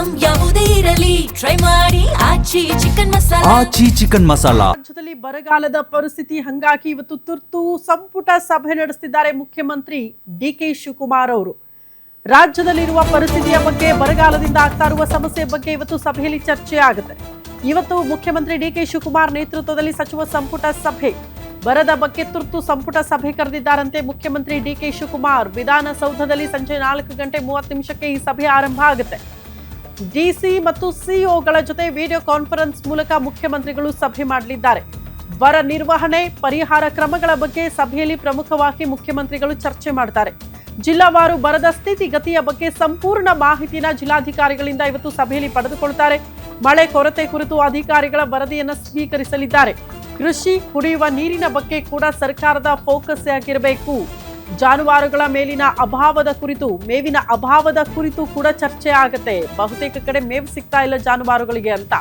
Item ಯಾವುದೇ ಇರಲಿ try ಮಾಡಿ ಆಚಿ ಚಿಕನ್ ಮಸಾಲಾ. ರಾಜ್ಯದಲ್ಲಿ ಬರಗಾಲದ ಪರಿಸ್ಥಿತಿ ಹಂಗಾಗಿ ಇವತ್ತು ತುರ್ತು ಸಂಪುಟ ಸಭೆ ನಡೆಸುತ್ತಿದ್ದಾರೆ ಮುಖ್ಯಮಂತ್ರಿ ಡಿಕೆ ಶಿವಕುಮಾರ್ ಅವರು. ರಾಜ್ಯದಲ್ಲಿರುವ ಪರಿಸ್ಥಿತಿಯ ಬಗ್ಗೆ, ಬರಗಾಲದಿಂದ ಆಗ್ತಾ ಇರುವ ಸಮಸ್ಯೆ ಬಗ್ಗೆ ಇವತ್ತು ಸಭೆಯಲ್ಲಿ ಚರ್ಚೆ ಆಗುತ್ತೆ. ಇವತ್ತು ಮುಖ್ಯಮಂತ್ರಿ ಡಿಕೆ ಶಿವಕುಮಾರ್ ನೇತೃತ್ವದಲ್ಲಿ ಸಚಿವ ಸಂಪುಟ ಸಭೆ, ಬರದ ಬಗ್ಗೆ ತುರ್ತು ಸಂಪುಟ ಸಭೆ ಕರೆದಿದ್ದಾರಂತೆ ಮುಖ್ಯಮಂತ್ರಿ ಡಿಕೆ ಶಿವಕುಮಾರ್. ವಿಧಾನಸೌಧದಲ್ಲಿ ಸಂಜೆ 4:30 ಈ ಸಭೆ ಆರಂಭ ಆಗುತ್ತೆ. ಡಿಸಿ ಮತ್ತು ಸಿಇಒಗಳ ಜೊತೆ ವಿಡಿಯೋ ಕಾನ್ಫರೆನ್ಸ್ ಮೂಲಕ ಮುಖ್ಯಮಂತ್ರಿಗಳು ಸಭೆ ಮಾಡಲಿದ್ದಾರೆ. ಬರ ನಿರ್ವಹಣೆ, ಪರಿಹಾರ ಕ್ರಮಗಳ ಬಗ್ಗೆ ಸಭೆಯಲ್ಲಿ ಪ್ರಮುಖವಾಗಿ ಮುಖ್ಯಮಂತ್ರಿಗಳು ಚರ್ಚೆ ಮಾಡ್ತಾರೆ. ಜಿಲ್ಲಾವಾರು ಬರದ ಸ್ಥಿತಿಗತಿಯ ಬಗ್ಗೆ ಸಂಪೂರ್ಣ ಮಾಹಿತಿನ ಜಿಲ್ಲಾಧಿಕಾರಿಗಳಿಂದ ಇವತ್ತು ಸಭೆಯಲ್ಲಿ ಪಡೆದುಕೊಳ್ತಾರೆ. ಮಳೆ ಕೊರತೆ ಕುರಿತು ಅಧಿಕಾರಿಗಳ ವರದಿಯನ್ನು ಸ್ವೀಕರಿಸಲಿದ್ದಾರೆ. ಕೃಷಿ, ಕುಡಿಯುವ ನೀರಿನ ಬಗ್ಗೆ ಕೂಡ ಸರ್ಕಾರದ ಫೋಕಸ್ ಆಗಿರಬೇಕು. ಜಾನುವಾರುಗಳ ಮೇಲಿನ ಅಭಾವದ ಕುರಿತು, ಮೇವಿನ ಅಭಾವದ ಕುರಿತು ಕೂಡ ಚರ್ಚೆ ಆಗುತ್ತೆ. ಬಹುತೇಕ ಕಡೆ ಮೇವು ಸಿಗ್ತಾ ಇಲ್ಲ ಜಾನುವಾರುಗಳಿಗೆ ಅಂತ.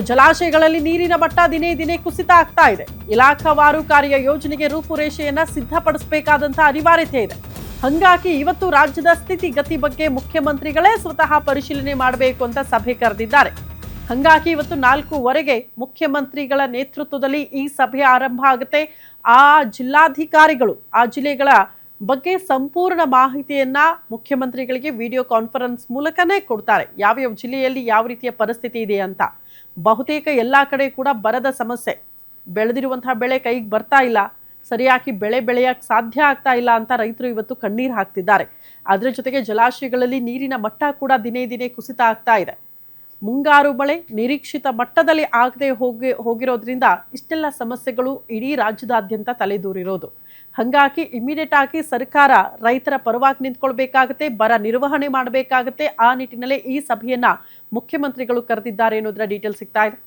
ಜಲಾಶಯಗಳಲ್ಲಿ ನೀರಿನ ಮಟ್ಟ ದಿನೇ ದಿನೇ ಕುಸಿತ ಆಗ್ತಾ ಇದೆ. ಇಲಾಖಾವಾರು ಕಾರ್ಯ ಯೋಜನೆಗೆ ರೂಪುರೇಷೆಯನ್ನ ಸಿದ್ಧಪಡಿಸಬೇಕಾದಂತಹ ಅನಿವಾರ್ಯತೆ ಇದೆ. ಹಂಗಾಗಿ ಇವತ್ತು ರಾಜ್ಯದ ಸ್ಥಿತಿಗತಿ ಬಗ್ಗೆ ಮುಖ್ಯಮಂತ್ರಿಗಳೇ ಸ್ವತಃ ಪರಿಶೀಲನೆ ಮಾಡಬೇಕು ಅಂತ ಸಭೆ ಕರೆದಿದ್ದಾರೆ. ಹಂಗಾಗಿ ಇವತ್ತು 4:15 ಮುಖ್ಯಮಂತ್ರಿಗಳ ನೇತೃತ್ವದಲ್ಲಿ ಈ ಸಭೆ ಆರಂಭ ಆಗುತ್ತೆ. ಆ ಜಿಲ್ಲಾಧಿಕಾರಿಗಳು ಆ ಜಿಲ್ಲೆಗಳ ಬಗ್ಗೆ ಸಂಪೂರ್ಣ ಮಾಹಿತಿಯನ್ನ ಮುಖ್ಯಮಂತ್ರಿಗಳಿಗೆ ವಿಡಿಯೋ ಕಾನ್ಫರೆನ್ಸ್ ಮೂಲಕನೇ ಕೊಡ್ತಾರೆ. ಯಾವ್ಯಾವ ಜಿಲ್ಲೆಯಲ್ಲಿ ಯಾವ ರೀತಿಯ ಪರಿಸ್ಥಿತಿ ಇದೆ ಅಂತ. ಬಹುತೇಕ ಎಲ್ಲಾ ಕಡೆ ಕೂಡ ಬರದ ಸಮಸ್ಯೆ, ಬೆಳೆದಿರುವಂತಹ ಬೆಳೆ ಕೈಗೆ ಬರ್ತಾ ಇಲ್ಲ, ಸರಿಯಾಗಿ ಬೆಳೆ ಬೆಳೆಯಕ್ಕೆ ಸಾಧ್ಯ ಆಗ್ತಾ ಇಲ್ಲ ಅಂತ ರೈತರು ಇವತ್ತು ಕಣ್ಣೀರು ಹಾಕ್ತಿದ್ದಾರೆ. ಅದರ ಜೊತೆಗೆ ಜಲಾಶಯಗಳಲ್ಲಿ ನೀರಿನ ಮಟ್ಟ ಕೂಡ ದಿನೇ ದಿನೇ ಕುಸಿತ ಆಗ್ತಾ ಇದೆ. ಮುಂಗಾರು ಮಳೆ ನಿರೀಕ್ಷಿತ ಮಟ್ಟದಲ್ಲಿ ಆಗದೆ ಹೋಗಿರೋದ್ರಿಂದ ಇಷ್ಟೆಲ್ಲ ಸಮಸ್ಯೆಗಳು ಇಡೀ ರಾಜ್ಯದಾದ್ಯಂತ ತಲೆದೂರಿರೋದು. ಹಾಗಾಗಿ ಇಮಿಡಿಯೇಟ್ ಆಗಿ ಸರ್ಕಾರ ರೈತರ ಪರವಾಗಿ ನಿಂತ್ಕೊಳ್ಬೇಕಾಗತ್ತೆ, ಬರ ನಿರ್ವಹಣೆ ಮಾಡಬೇಕಾಗತ್ತೆ. ಆ ನಿಟ್ಟಿನಲ್ಲಿ ಈ ಸಭೆಯನ್ನ ಮುಖ್ಯಮಂತ್ರಿಗಳು ಕರೆದಿದ್ದಾರೆ ಅನ್ನೋದರ ಡೀಟೇಲ್ ಸಿಗ್ತಾ ಇದೆ.